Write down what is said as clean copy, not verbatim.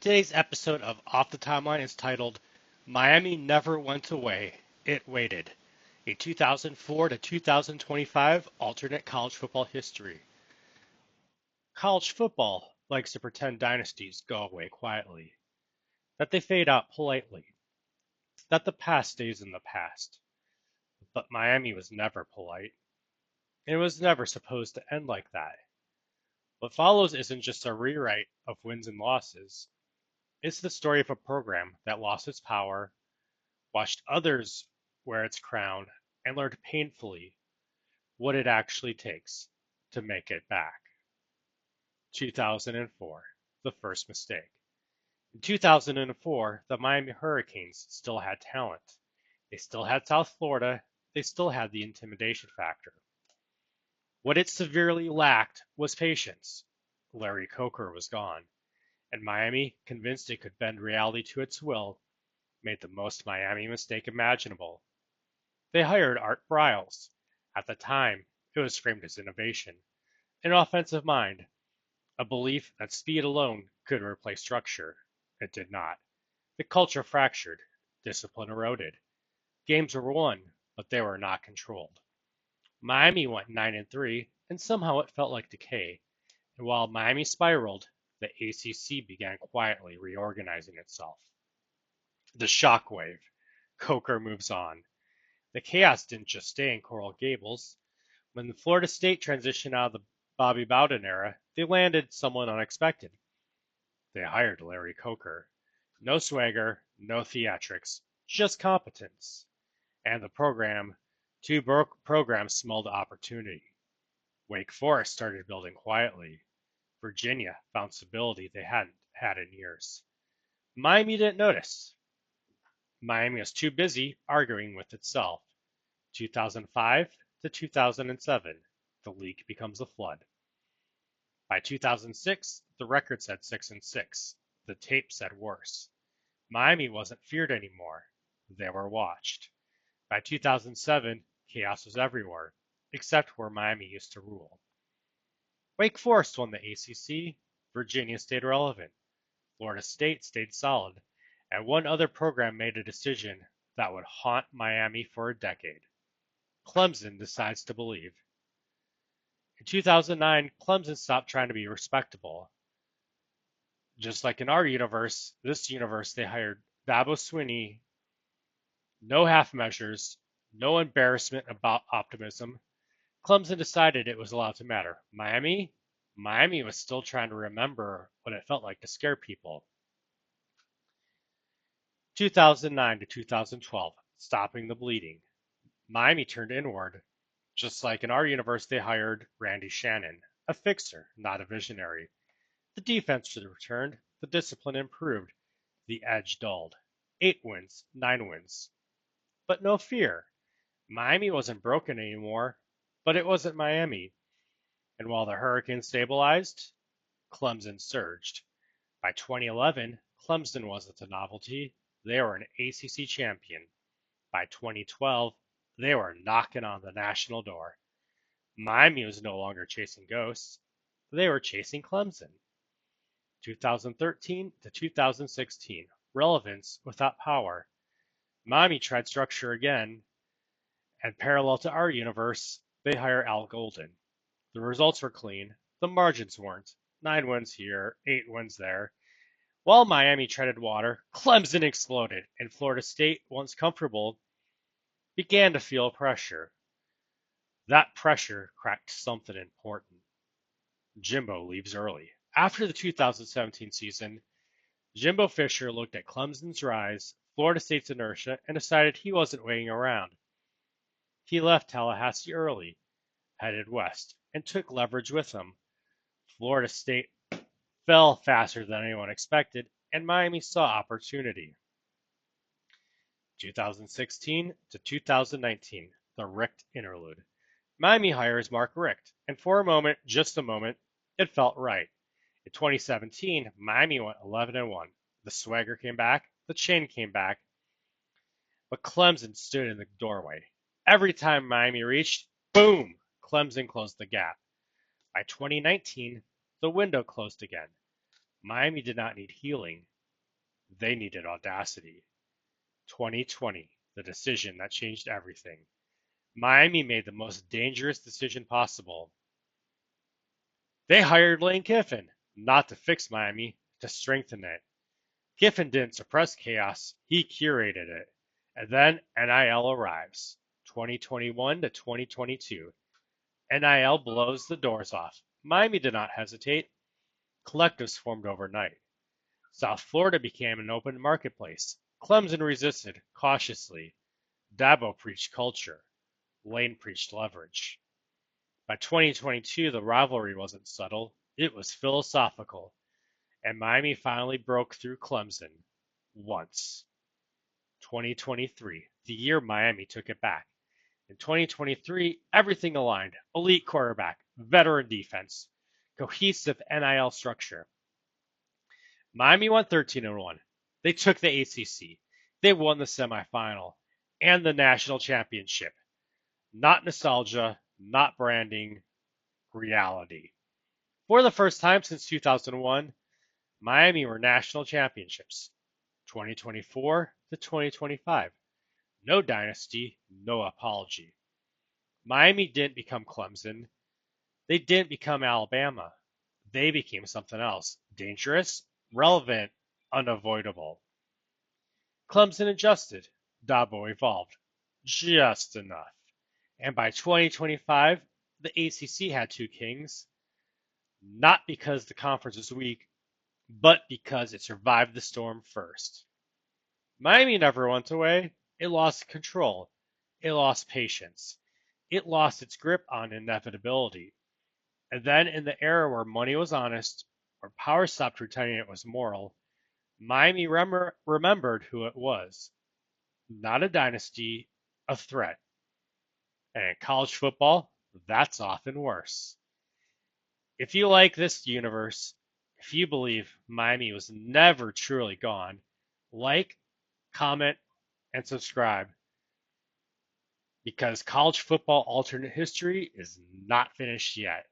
Today's episode of Off the Timeline is titled Miami Never Went Away, It Waited, a 2004 to 2025 alternate college football history. College football likes to pretend dynasties go away quietly, that they fade out politely, that the past stays in the past. But Miami was never polite. It was never supposed to end like that. What follows isn't just a rewrite of wins and losses. It's the story of a program that lost its power, watched others wear its crown, and learned painfully what it actually takes to make it back. 2004, the first mistake. In 2004, the Miami Hurricanes still had talent. They still had South Florida. They still had the intimidation factor. What it severely lacked was patience. Larry Coker was gone, and Miami, convinced it could bend reality to its will, made the most Miami mistake imaginable. They hired Art Briles. At the time, it was framed as innovation, an offensive mind, a belief that speed alone could replace structure. It did not. The culture fractured, discipline eroded. Games were won, but they were not controlled. Miami went 9-3, and somehow it felt like decay. And while Miami spiraled, the ACC began quietly reorganizing itself. The shockwave. Coker moves on. The chaos didn't just stay in Coral Gables. When the Florida State transitioned out of the Bobby Bowden era, they landed someone unexpected. They hired Larry Coker. No swagger, no theatrics, just competence. And two programs smelled opportunity. Wake Forest started building quietly. Virginia found stability they hadn't had in years. Miami didn't notice. Miami was too busy arguing with itself. 2005 to 2007, the league becomes a flood. By 2006, the record said 6-6. The tape said worse. Miami wasn't feared anymore. They were watched. By 2007, chaos was everywhere, except where Miami used to rule. Wake Forest won the ACC. Virginia stayed relevant. Florida State stayed solid. And one other program made a decision that would haunt Miami for a decade. Clemson decides to believe. In 2009, Clemson stopped trying to be respectable. Just like in our universe, this universe, they hired Dabo Swinney. No half measures, no embarrassment about optimism. Clemson decided it was allowed to matter. Miami was still trying to remember what it felt like to scare people. 2009 to 2012, stopping the bleeding. Miami turned inward. Just like in our universe, they hired Randy Shannon, a fixer, not a visionary. The defense returned, the discipline improved, the edge dulled. 8 wins, 9 wins. But no fear. Miami wasn't broken anymore, but it wasn't Miami. And while the Hurricanes stabilized, Clemson surged. By 2011, Clemson wasn't a novelty. They were an ACC champion. By 2012, they were knocking on the national door. Miami was no longer chasing ghosts. They were chasing Clemson. 2013 to 2016, relevance without power. Miami tried structure again, and parallel to our universe, they hire Al Golden. The results were clean. The margins weren't. 9 wins here, 8 wins there. While Miami treaded water, Clemson exploded, and Florida State, once comfortable, began to feel pressure. That pressure cracked something important. Jimbo leaves early. After the 2017 season, Jimbo Fisher looked at Clemson's rise, Florida State's inertia, and decided he wasn't waiting around. He left Tallahassee early, headed west, and took leverage with him. Florida State fell faster than anyone expected, and Miami saw opportunity. 2016 to 2019, the Richt interlude. Miami hires Mark Richt, and for a moment, just a moment, it felt right. In 2017, Miami went 11-1. The swagger came back, the chain came back, but Clemson stood in the doorway. Every time Miami reached, boom, Clemson closed the gap. By 2019, the window closed again. Miami did not need healing. They needed audacity. 2020, the decision that changed everything. Miami made the most dangerous decision possible. They hired Lane Kiffin, not to fix Miami, to strengthen it. Kiffin didn't suppress chaos, he curated it. And then NIL arrives. 2021 to 2022. NIL blows the doors off. Miami did not hesitate. Collectives formed overnight. South Florida became an open marketplace. Clemson resisted, cautiously. Dabo preached culture. Lane preached leverage. By 2022, the rivalry wasn't subtle, it was philosophical, and Miami finally broke through Clemson once. 2023, the year Miami took it back. In 2023, everything aligned: elite quarterback, veteran defense, cohesive NIL structure. Miami won 13-1. They took the ACC. They won the semifinal and the national championship. Not nostalgia, not branding, reality. For the first time since 2001, Miami were national championships. 2024 to 2025. No dynasty, no apology. Miami didn't become Clemson. They didn't become Alabama. They became something else. Dangerous, relevant, unavoidable. Clemson adjusted. Dabo evolved. Just enough. And by 2025, the ACC had two kings, not because the conference was weak, but because it survived the storm first. Miami never went away. It lost control. It lost patience. It lost its grip on inevitability. And then, in the era where money was honest, where power stopped pretending it was moral, Miami remembered who it was. Not a dynasty, a threat. And in college football, that's often worse. If you like this universe, if you believe Miami was never truly gone, like, comment, and subscribe, because college football alternate history is not finished yet.